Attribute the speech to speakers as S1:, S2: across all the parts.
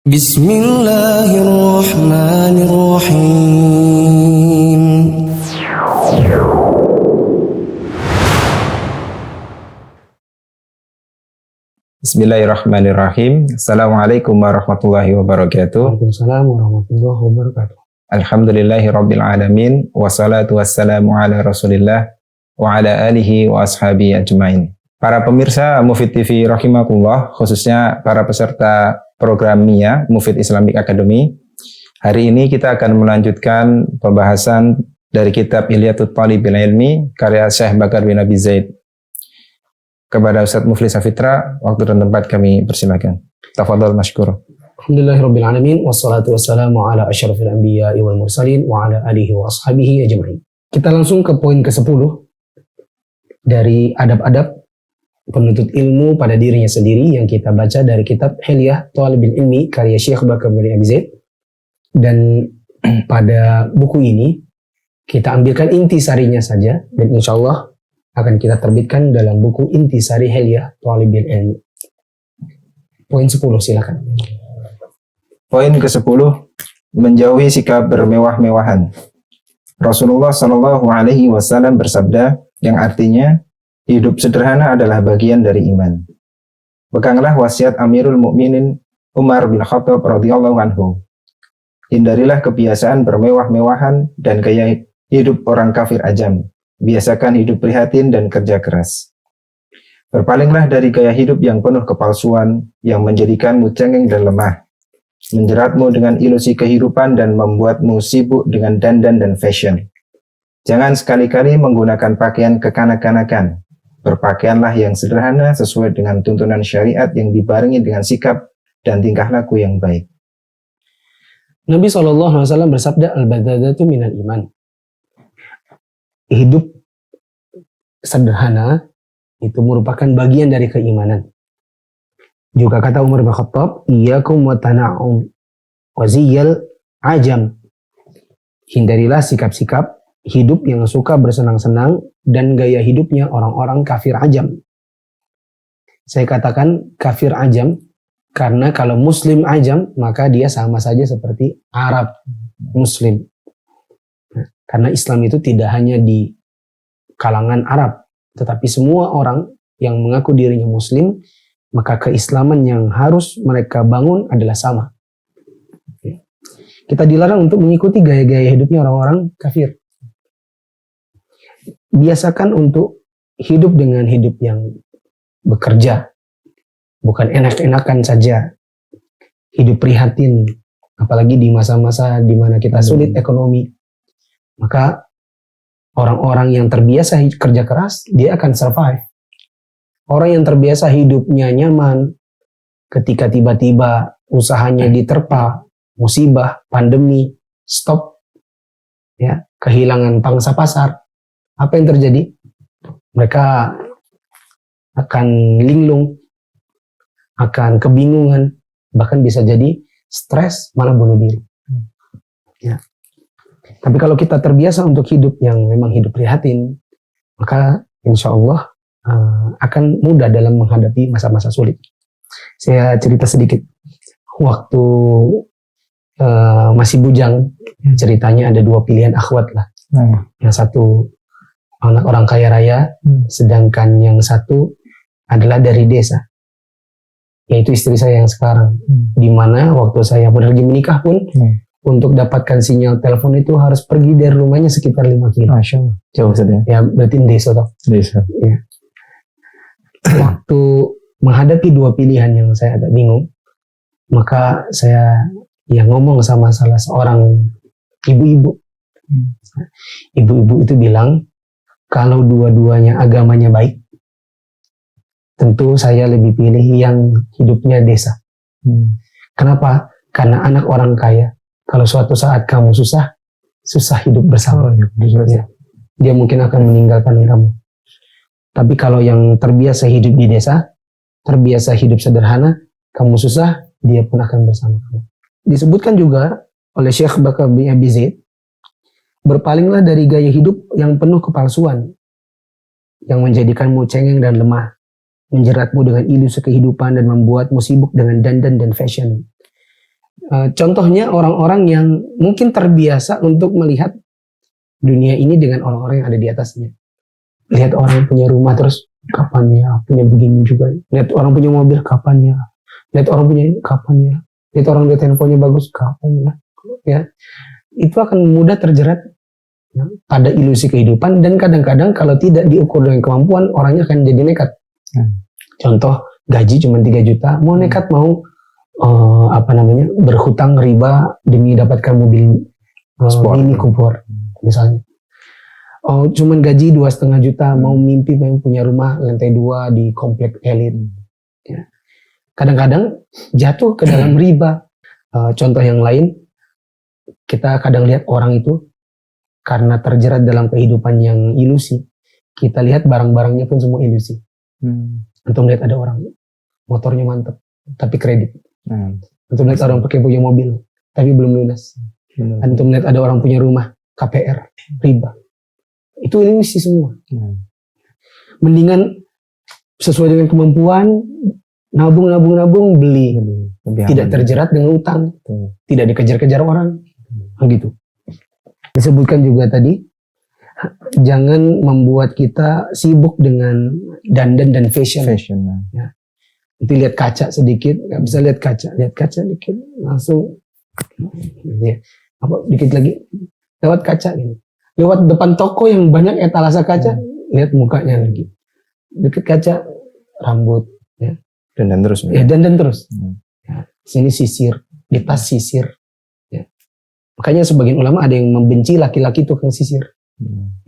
S1: Bismillahirrahmanirrahim.
S2: Bismillahirrahmanirrahim. Assalamualaikum warahmatullahi wabarakatuh.
S3: Waalaikumsalam warahmatullahi wabarakatuh.
S2: Alhamdulillahi rabbil alamin. Wassalatu wassalamu ala rasulillah wa ala alihi wa ashabi ajmain. Para pemirsa Mufid TV rahimakumullah, khususnya para peserta program MIA, Mufid Islamic Academy. Hari ini kita akan melanjutkan pembahasan dari kitab Ilyatut Thalibil Ilmi, karya Syekh Bakar bin Abi Zaid. Kepada Ustaz Mufli Safitra, waktu dan tempat kami persilakan. Tafadhol mashkur.
S3: Alhamdulillahirabbil alamin wassalatu wassalamu ala asyrafil anbiya'i wal mursalin wa ala alihi wa ashabihi ajmain. Kita langsung ke poin ke-10 dari adab-adab penuntut ilmu pada dirinya sendiri yang kita baca dari kitab Hilyah Thalibil Ilmi karya Syekh Bakar bin Abi Zaid. Dan pada buku ini kita ambilkan intisarinya saja dan insyaallah akan kita terbitkan dalam buku Intisari Hilyah Thalibil Ilmi. Poin 10 silakan.
S2: Poin ke-10, menjauhi sikap bermewah-mewahan. Rasulullah Shallallahu Alaihi Wasallam bersabda, yang artinya hidup sederhana adalah bagian dari iman. Peganglah wasiat Amirul Mukminin Umar bin Khattab radhiyallahu anhu. Hindarilah kebiasaan bermewah-mewahan dan gaya hidup orang kafir ajam. Biasakan hidup prihatin dan kerja keras. Berpalinglah dari gaya hidup yang penuh kepalsuan, yang menjadikanmu cengeng dan lemah, menjeratmu dengan ilusi kehidupan dan membuatmu sibuk dengan dandan dan fashion. Jangan sekali-kali menggunakan pakaian kekanak-kanakan. Berpakaianlah yang sederhana sesuai dengan tuntunan syariat yang dibarengi dengan sikap dan tingkah laku yang baik.
S3: Nabi SAW bersabda, al-badadatu minal iman. Hidup sederhana itu merupakan bagian dari keimanan. Juga kata Umar bin Khattab, iyyakum wa tana'um wa ziyal ajam. Hindarilah sikap-sikap hidup yang suka bersenang-senang dan gaya hidupnya orang-orang kafir ajam. Saya katakan kafir ajam karena kalau muslim ajam maka dia sama saja seperti Arab muslim. Karena Islam itu tidak hanya di kalangan Arab, tetapi semua orang yang mengaku dirinya muslim, maka keislaman yang harus mereka bangun adalah sama. Kita dilarang untuk mengikuti gaya-gaya hidupnya orang-orang kafir. Biasakan untuk hidup dengan hidup yang bekerja, bukan enak-enakan saja. Hidup prihatin, apalagi di masa-masa di mana kita sulit ekonomi. Maka orang-orang yang terbiasa kerja keras, dia akan survive. Orang yang terbiasa hidupnya nyaman, ketika tiba-tiba usahanya diterpa, musibah, pandemi, stop, ya, kehilangan pangsa pasar, apa yang terjadi? Mereka akan linglung, akan kebingungan, bahkan bisa jadi stres, malah bunuh diri. Ya. Tapi kalau kita terbiasa untuk hidup yang memang hidup prihatin, maka insya Allah akan mudah dalam menghadapi masa-masa sulit. Saya cerita sedikit. Waktu masih bujang, ceritanya ada dua pilihan akhwat lah. Yang satu anak orang kaya raya, sedangkan yang satu adalah dari desa. Yaitu istri saya yang sekarang. Di mana waktu saya lagi menikah pun, untuk dapatkan sinyal telepon itu harus pergi dari rumahnya sekitar 5 kilo.
S2: Masya Allah. Jauh saja.
S3: Ya berarti desa toh.
S2: Desa.
S3: Ya. Waktu menghadapi dua pilihan yang saya agak bingung, maka saya ngomong sama salah seorang ibu-ibu. Ibu-ibu itu bilang, kalau dua-duanya agamanya baik, tentu saya lebih pilih yang hidupnya desa. Kenapa? Karena anak orang kaya, kalau suatu saat kamu susah hidup bersama. Ya. Dia mungkin akan meninggalkan kamu. Tapi kalau yang terbiasa hidup di desa, terbiasa hidup sederhana, kamu susah, dia pun akan bersama kamu. Disebutkan juga oleh Syekh Bakar bin Abi Zaid, berpalinglah dari gaya hidup yang penuh kepalsuan, yang menjadikanmu cengeng dan lemah, menjeratmu dengan ilusi kehidupan dan membuatmu sibuk dengan dandan dan fashion. Contohnya orang-orang yang mungkin terbiasa untuk melihat dunia ini dengan orang-orang yang ada di atasnya. Lihat orang punya rumah terus, kapan ya punya begini juga. Lihat orang punya mobil, kapan ya. Lihat orang punya ini, kapan ya. Lihat orang lihat handphonenya bagus, kapan ya. Ya, itu akan mudah terjerat pada ilusi kehidupan, dan kadang-kadang kalau tidak diukur dengan kemampuan, orangnya akan jadi nekat. Contoh, gaji cuma 3 juta, mau nekat mau berhutang riba demi dapatkan mobil Mini Cooper misalnya. Oh, cuman gaji 2,5 juta, mau mimpi pengen punya rumah lantai 2 di komplek elit. Ya. Kadang-kadang jatuh ke dalam riba. Contoh yang lain, kita kadang lihat orang itu karena terjerat dalam kehidupan yang ilusi. Kita lihat barang-barangnya pun semua ilusi. Antum lihat ada orang motornya mantap, tapi kredit. Antum lihat orang punya mobil, tapi belum lunas. Antum lihat ada orang punya rumah, KPR, riba. Itu ilusi semua. Mendingan sesuai dengan kemampuan, nabung, beli. Tidak terjerat dengan utang. Tidak dikejar-kejar orang. Begitu. Disebutkan juga tadi, jangan membuat kita sibuk dengan dandan dan fashion. Ya. Nanti lihat kaca sedikit, nggak bisa lihat kaca dikit, langsung ya. Dikit lagi, lewat kaca gitu. Lewat depan toko yang banyak etalase kaca, lihat mukanya lagi. Deket kaca, rambut, ya.
S2: Dandan terus.
S3: Ya, dandan terus. Ya. Sini sisir, di tas sisir. Ya. Makanya sebagian ulama ada yang membenci laki-laki tukang sisir.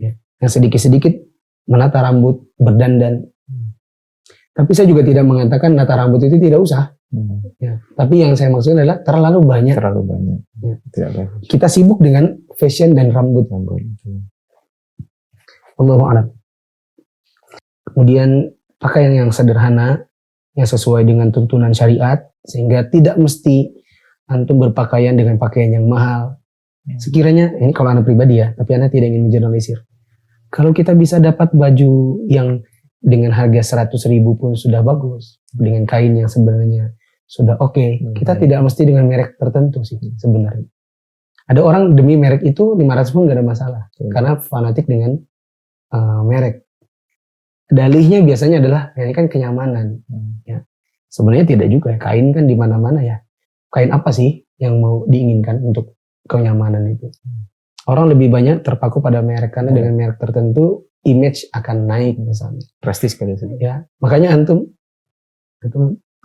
S3: Ya. Yang sedikit-sedikit menata rambut, berdandan. Tapi saya juga tidak mengatakan nata rambut itu tidak usah. Ya. Tapi yang saya maksudkan adalah terlalu banyak. Ya. Kita sibuk dengan fashion dan rambut. Allahu a'lam. Kemudian pakaian yang sederhana, yang sesuai dengan tuntunan syariat, sehingga tidak mesti antum berpakaian dengan pakaian yang mahal. Sekiranya, ini kalau anak pribadi ya, tapi anak tidak ingin mengeneralisir. Kalau kita bisa dapat baju yang dengan harga 100.000 pun sudah bagus, dengan kain yang sebenarnya sudah oke. Kita tidak mesti dengan merek tertentu sih sebenarnya. Ada orang demi merek itu 500 pun gak ada masalah, karena fanatik dengan merek. Dalihnya biasanya adalah ini kan kenyamanan. Ya. Sebenarnya tidak juga, kain kan di mana-mana ya. Kain apa sih yang mau diinginkan untuk kenyamanan itu? Orang lebih banyak terpaku pada merek, karena dengan merek tertentu image akan naik misalnya.
S2: Prestis kali itu.
S3: Ya, makanya antum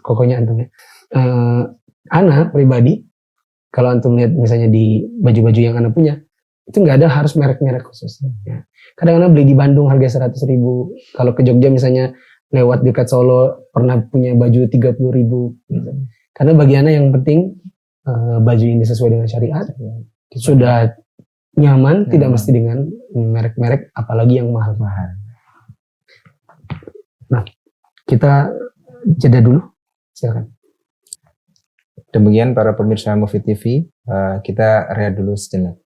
S3: kokonya antum ya. Ana pribadi, kalau antum lihat misalnya di baju-baju yang ana punya, itu nggak ada harus merek-merek khusus. Ya. Kadang-kadang beli di Bandung harga 100.000. Kalau ke Jogja misalnya lewat dekat Solo pernah punya baju 30.000. Gitu. Karena bagi ana yang penting baju ini sesuai dengan syariat, sudah nyaman, tidak mesti dengan merek-merek, apalagi yang mahal-mahal. Nah, kita jeda dulu, silakan.
S2: Demikian para pemirsa Mufid TV, kita rehat dulu sejenak.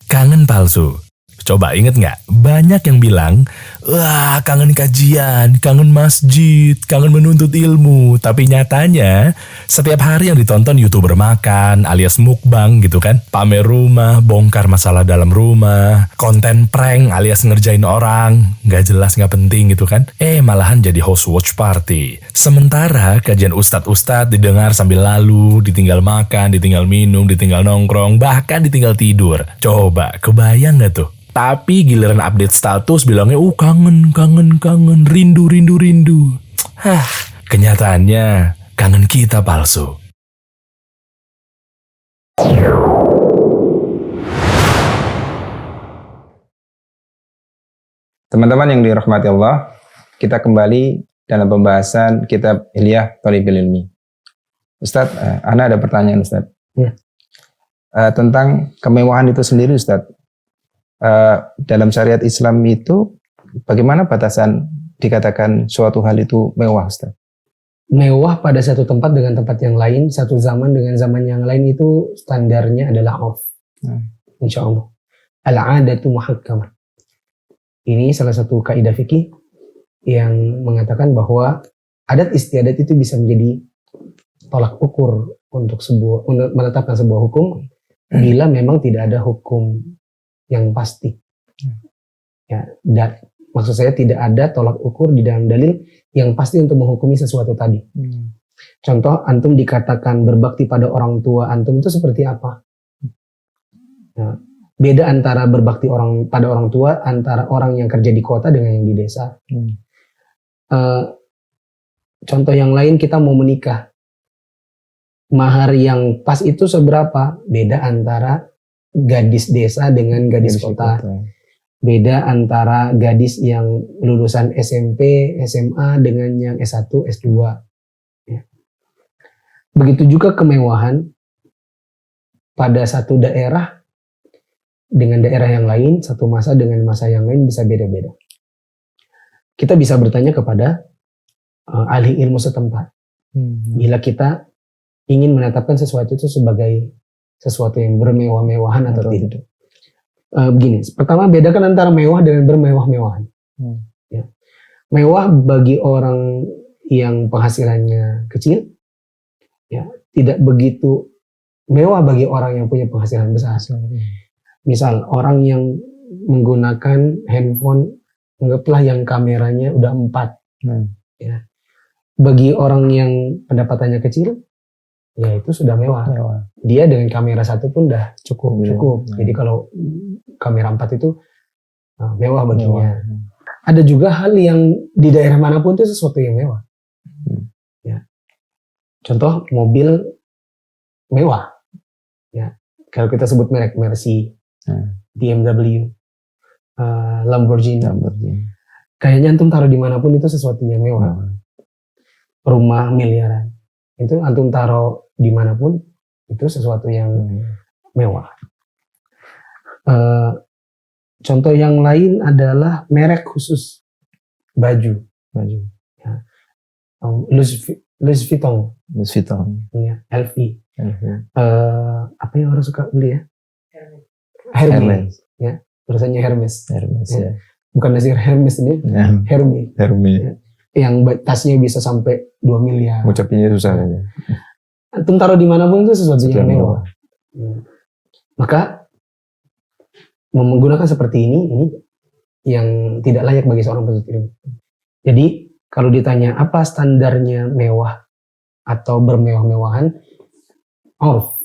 S1: Kangen palsu. Coba inget nggak? Banyak yang bilang, wah kangen kajian, kangen masjid, kangen menuntut ilmu. Tapi nyatanya, setiap hari yang ditonton YouTuber makan alias mukbang gitu kan. Pamer rumah, bongkar masalah dalam rumah, konten prank alias ngerjain orang. Nggak jelas, nggak penting gitu kan. Malahan jadi host watch party. Sementara kajian ustadz-ustadz didengar sambil lalu, ditinggal makan, ditinggal minum, ditinggal nongkrong, bahkan ditinggal tidur. Coba, kebayang nggak tuh? Tapi giliran update status bilangnya kangen, rindu. Kenyataannya kangen kita palsu.
S2: Teman-teman yang dirahmati Allah, kita kembali dalam pembahasan kitab Hilyah Thalibul Ilmi. Ustadz, ana ada pertanyaan Ustadz.
S3: Ya.
S2: Tentang kemewahan itu sendiri Ustadz. Dalam syariat Islam itu bagaimana batasan dikatakan suatu hal itu mewah Ustaz?
S3: Mewah pada satu tempat dengan tempat yang lain, satu zaman dengan zaman yang lain, itu standarnya adalah off. Insya Allah. Al-'adatu muhakkamah. Ini salah satu kaidah fikih. yang mengatakan bahwa adat istiadat itu bisa menjadi tolak ukur untuk menetapkan sebuah hukum bila memang tidak ada hukum yang pasti. Ya, dan maksud saya tidak ada tolak ukur di dalam dalil yang pasti untuk menghukumi sesuatu tadi. Contoh, antum dikatakan berbakti pada orang tua antum itu seperti apa? Ya, beda antara berbakti pada orang tua antara orang yang kerja di kota dengan yang di desa. Contoh yang lain, kita mau menikah, mahar yang pas itu seberapa? Beda antara gadis desa dengan gadis kota. Beda antara gadis yang lulusan SMP, SMA dengan yang S1, S2. Ya. Begitu juga kemewahan pada satu daerah dengan daerah yang lain, satu masa dengan masa yang lain bisa beda-beda. Kita bisa bertanya kepada ahli ilmu setempat. Bila kita ingin menetapkan sesuatu itu sebagai sesuatu yang bermewah-mewahan atau tidak. Begini, pertama bedakan antara mewah dengan bermewah-mewahan. Ya. Mewah bagi orang yang penghasilannya kecil, ya, tidak begitu mewah bagi orang yang punya penghasilan besar. Misal orang yang menggunakan handphone, anggaplah yang kameranya udah 4. Ya. Bagi orang yang pendapatannya kecil, ya itu sudah mewah. Dia dengan kamera 1 pun udah cukup. Jadi kalau kamera 4 itu mewah baginya. Ada juga hal yang di daerah manapun itu sesuatu yang mewah. Ya. Contoh mobil mewah. Ya. Kalau kita sebut merek Mercy, BMW, Lamborghini. Kayaknya antum taruh dimanapun itu sesuatu yang mewah. Rumah miliaran. Itu antum taruh dimanapun itu sesuatu yang mewah. Contoh yang lain adalah merek khusus baju. Ya. Louis Vuitton. Ya, LV. Apa yang orang suka beli ya? Hermes. Ya, tulisannya Hermes. Ya. Bukan nasir Hermes ini, Hermes. Ya. Yang tasnya bisa sampai 2 miliar.
S2: Ngucapinnya susah aja.
S3: Antum taruh dimanapun itu sesuatu yang mewah. Maka menggunakan seperti ini yang tidak layak bagi seorang penuntut ilmu. Jadi kalau ditanya apa standarnya mewah atau bermewah-mewahan, orf.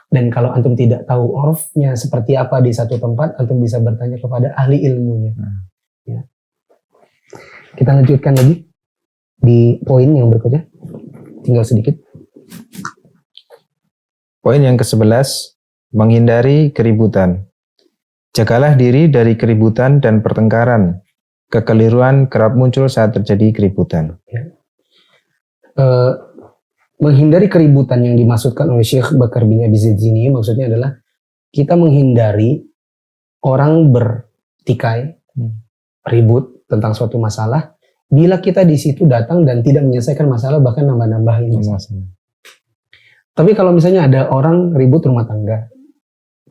S3: Dan kalau antum tidak tahu orfnya seperti apa di satu tempat, antum bisa bertanya kepada ahli ilmunya. Ya. Kita lanjutkan lagi di poin yang berikutnya. Tinggal sedikit.
S2: Poin yang ke-11, menghindari keributan. Jagalah diri dari keributan dan pertengkaran. Kekeliruan kerap muncul saat terjadi keributan.
S3: Ya. Menghindari keributan yang dimaksudkan oleh Syekh Bakar bin Abi Zaid ini maksudnya adalah kita menghindari orang bertikai, ribut tentang suatu masalah bila kita di situ datang dan tidak menyelesaikan masalah, bahkan nambah-nambahin masalah. Tapi kalau misalnya ada orang ribut rumah tangga,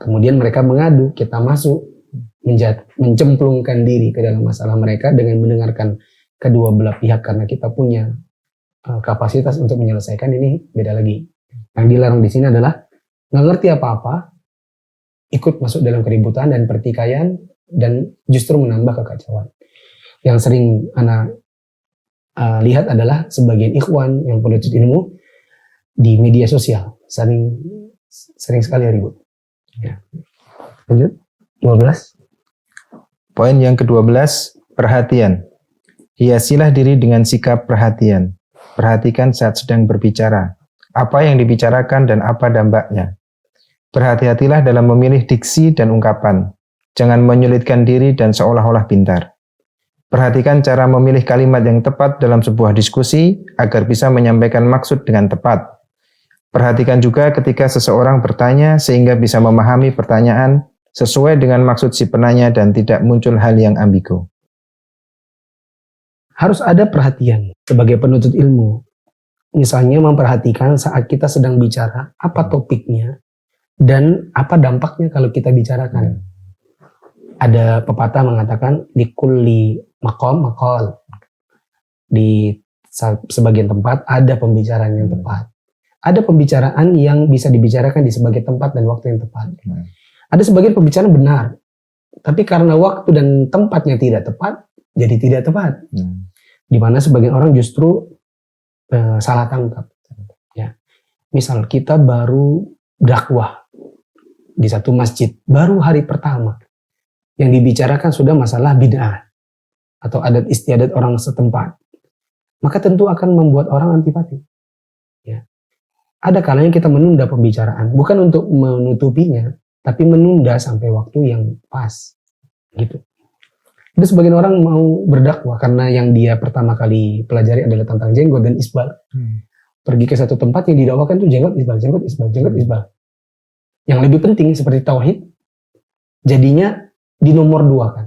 S3: kemudian mereka mengadu, kita masuk mencemplungkan diri ke dalam masalah mereka dengan mendengarkan kedua belah pihak karena kita punya kapasitas untuk menyelesaikan, ini beda lagi. Yang dilarang di sini adalah nggak ngerti apa-apa, ikut masuk dalam keributan dan pertikaian dan justru menambah kekacauan. Yang sering anak lihat adalah sebagian ikhwan yang penuntut ilmu di media sosial sering sekali ribut. Ya. Lanjut 12.
S2: Poin yang ke-12, perhatian. Hiasilah diri dengan sikap perhatian. Perhatikan saat sedang berbicara. Apa yang dibicarakan dan apa dampaknya. Berhati-hatilah dalam memilih diksi dan ungkapan. Jangan menyulitkan diri dan seolah-olah pintar. Perhatikan cara memilih kalimat yang tepat dalam sebuah diskusi agar bisa menyampaikan maksud dengan tepat. Perhatikan juga ketika seseorang bertanya sehingga bisa memahami pertanyaan sesuai dengan maksud si penanya dan tidak muncul hal yang ambigu.
S3: Harus ada perhatian sebagai penuntut ilmu. Misalnya memperhatikan saat kita sedang bicara, apa topiknya dan apa dampaknya kalau kita bicarakan. Ada pepatah mengatakan likulli maqam maqal. di sebagian tempat ada pembicaraan yang tepat. Ada pembicaraan yang bisa dibicarakan di sebagian tempat dan waktu yang tepat. Ada sebagian pembicaraan benar, tapi karena waktu dan tempatnya tidak tepat, jadi tidak tepat. Di mana sebagian orang justru salah tangkap. Ya. Misal kita baru dakwah di satu masjid, baru hari pertama, yang dibicarakan sudah masalah bid'ah atau adat istiadat orang setempat, maka tentu akan membuat orang antipati. Ya. Ada kalanya kita menunda pembicaraan, bukan untuk menutupinya, tapi menunda sampai waktu yang pas. Gitu. Itu sebagian orang mau berdakwah karena yang dia pertama kali pelajari adalah tentang jenggot dan isbal. Pergi ke satu tempat yang didakwakan itu jenggot isbal, jenggot isbal, jenggot isbal. Yang lebih penting seperti tauhid, jadinya di nomor 2 kan.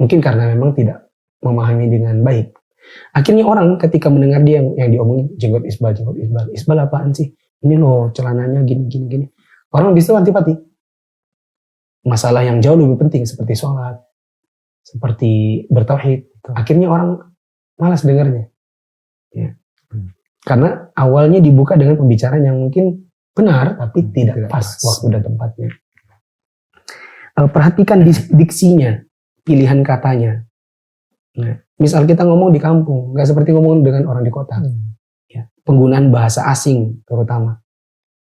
S3: Mungkin karena memang tidak memahami dengan baik. Akhirnya orang ketika mendengar dia yang diomongin jenggot isbal, isbal apaan sih? Ini loh celananya gini. Orang bisa antipati. Masalah yang jauh lebih penting seperti sholat, seperti bertauhid, akhirnya orang malas dengarnya. Ya. Karena awalnya dibuka dengan pembicaraan yang mungkin benar, tapi tidak pas waktu dan tempatnya. Perhatikan diksinya, pilihan katanya. Nah, misal kita ngomong di kampung, nggak seperti ngomong dengan orang di kota. Ya, penggunaan bahasa asing terutama.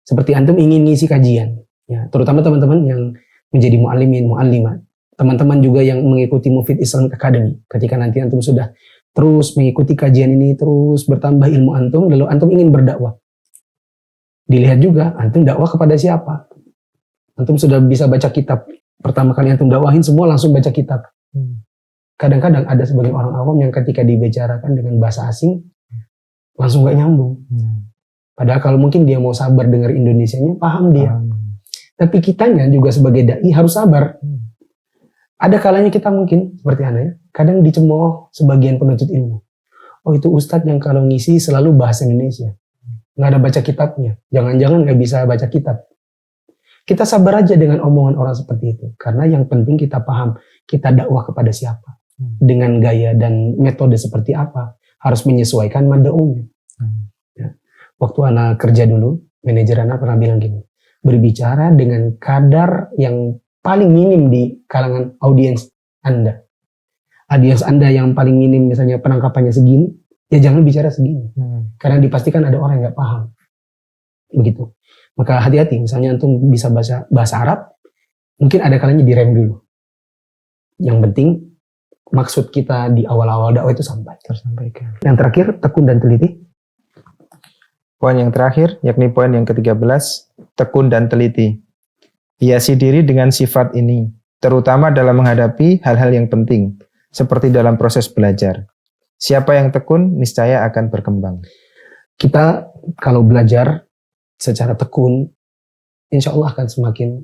S3: Seperti antum ingin ngisi kajian, ya, terutama teman-teman yang menjadi mu'allimin, mu'allimat. Teman-teman juga yang mengikuti Mufid Islamic Academy. Ketika nanti antum sudah terus mengikuti kajian ini, terus bertambah ilmu antum, lalu antum ingin berdakwah. Dilihat juga, antum dakwah kepada siapa. Antum sudah bisa baca kitab. Pertama kali antum dakwahin, semua langsung baca kitab. Kadang-kadang ada sebagian orang awam yang ketika dibicarakan dengan bahasa asing, langsung gak nyambung. Padahal kalau mungkin dia mau sabar dengar Indonesianya, paham dia. Tapi kitanya juga sebagai da'i harus sabar. Ada kalanya kita mungkin, seperti aneh, kadang dicemooh sebagian penuntut ilmu. Oh itu ustadz yang kalau ngisi selalu bahasa Indonesia. Nggak ada baca kitabnya. Jangan-jangan nggak bisa baca kitab. Kita sabar aja dengan omongan orang seperti itu. Karena yang penting kita paham, kita dakwah kepada siapa. Dengan gaya dan metode seperti apa. Harus menyesuaikan mad'unya. Ya. Waktu anak kerja dulu, manajer anak pernah bilang gini, berbicara dengan kadar yang paling minim di kalangan audiens Anda. Audiens Anda yang paling minim misalnya penangkapannya segini, ya jangan bicara segini. Karena dipastikan ada orang yang nggak paham. Begitu. Maka hati-hati, misalnya antum bisa bahasa Arab, mungkin ada kalanya direm dulu. Yang penting maksud kita di awal-awal dakwah itu tersampaikan. Yang terakhir, tekun dan teliti.
S2: Poin yang terakhir, yakni poin yang ke-13, tekun dan teliti. Hiasi diri dengan sifat ini, terutama dalam menghadapi hal-hal yang penting, seperti dalam proses belajar. Siapa yang tekun, niscaya akan berkembang.
S3: Kita kalau belajar secara tekun, insya Allah akan semakin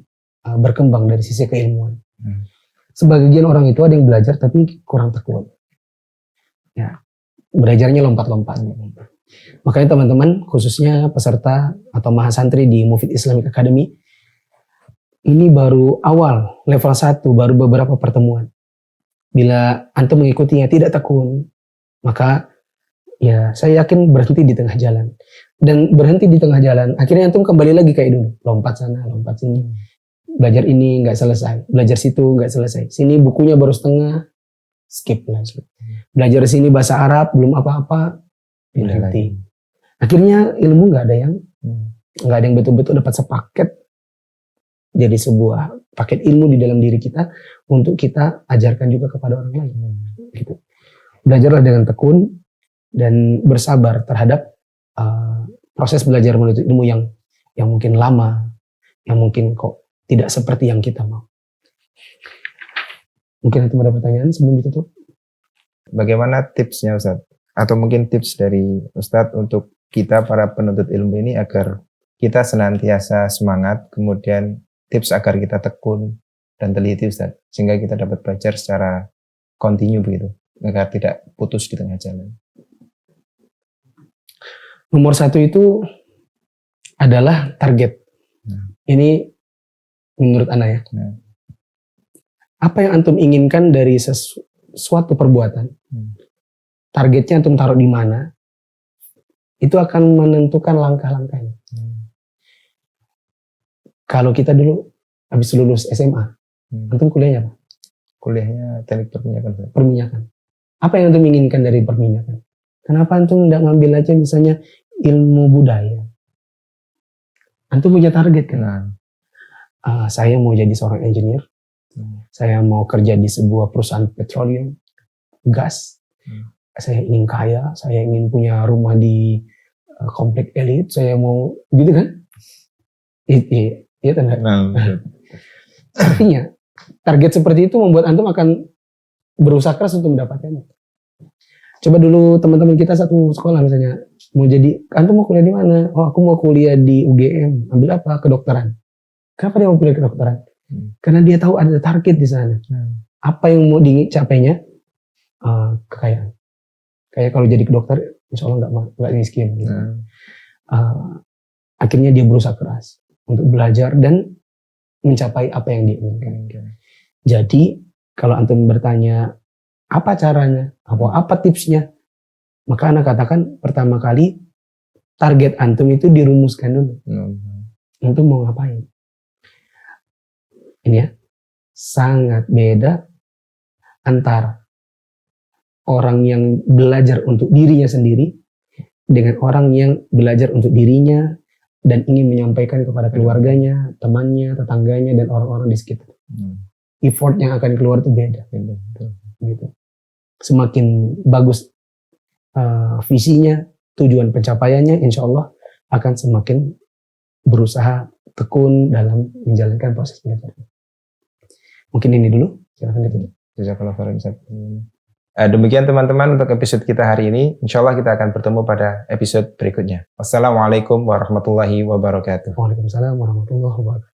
S3: berkembang dari sisi keilmuan. Sebagian orang itu ada yang belajar tapi kurang tekun. Ya, belajarnya lompat-lompat. Makanya teman-teman, khususnya peserta atau mahasantri di Mufid Islamic Academy, ini baru awal, level 1, baru beberapa pertemuan. Bila antum mengikutinya tidak tekun, maka ya saya yakin berhenti di tengah jalan. Dan berhenti di tengah jalan, akhirnya antum kembali lagi kayak dulu. Lompat sana, lompat sini. Belajar ini nggak selesai, belajar situ nggak selesai. Sini bukunya baru setengah, skip lagi. Belajar sini bahasa Arab, belum apa-apa, berhenti. Akhirnya ilmu nggak ada yang betul-betul dapat sepaket. Jadi sebuah paket ilmu di dalam diri kita untuk kita ajarkan juga kepada orang lain. Gitu. Belajarlah dengan tekun dan bersabar terhadap proses belajar menuntut ilmu yang mungkin lama, yang mungkin kok tidak seperti yang kita mau. Mungkin itu ada pertanyaan sebelum ditutup.
S2: Bagaimana tipsnya Ustadz? Atau mungkin tips dari Ustadz untuk kita para penuntut ilmu ini agar kita senantiasa semangat, kemudian tips agar kita tekun dan teliti Ustadz, sehingga kita dapat belajar secara kontinu begitu, agar tidak putus di tengah jalan.
S3: Nomor 1 itu adalah target. Ini menurut Ana ya. Apa yang antum inginkan dari suatu perbuatan? targetnya antum taruh di mana, itu akan menentukan langkah-langkahnya. Kalau kita dulu habis lulus SMA, antum kuliahnya apa?
S2: Kuliahnya teknik perminyakan.
S3: Perminyakan. Apa yang antum inginkan dari perminyakan? Kenapa antum nggak ngambil aja misalnya ilmu budaya? Antum punya target kan? Saya mau jadi seorang engineer. Saya mau kerja di sebuah perusahaan petroleum, gas. Saya ingin kaya. Saya ingin punya rumah di komplek elit. Saya mau gitu kan? Iya kan? Artinya target seperti itu membuat antum akan berusaha keras untuk mendapatkannya. Coba dulu teman-teman kita satu sekolah misalnya mau jadi, antum mau kuliah di mana? Oh, aku mau kuliah di UGM. Ambil apa? Kedokteran. Kenapa dia mau kuliah kedokteran? Karena dia tahu ada target di sana. Apa yang mau dicapainya? Kekayaan. Kayak kalau jadi dokter, insya Allah nggak miskin. Gitu. Akhirnya dia berusaha keras untuk belajar dan mencapai apa yang dia inginkan. Jadi kalau antum bertanya apa caranya, apa tipsnya, maka anak katakan pertama kali target antum itu dirumuskan dulu. Antum mau ngapain? Ini ya, sangat beda antara orang yang belajar untuk dirinya sendiri dengan orang yang belajar untuk dirinya dan ingin menyampaikan kepada keluarganya, temannya, tetangganya, dan orang-orang di sekitar. Effort yang akan keluar itu beda. Gitu. Semakin bagus visinya, tujuan pencapaiannya, insya Allah akan semakin berusaha tekun dalam menjalankan proses belajar. Mungkin ini dulu, silakan ditutup.
S2: Jazakallahu khairan. Demikian teman-teman untuk episode kita hari ini. Insya Allah kita akan bertemu pada episode berikutnya. Wassalamualaikum warahmatullahi wabarakatuh.
S3: Waalaikumsalam warahmatullahi wabarakatuh.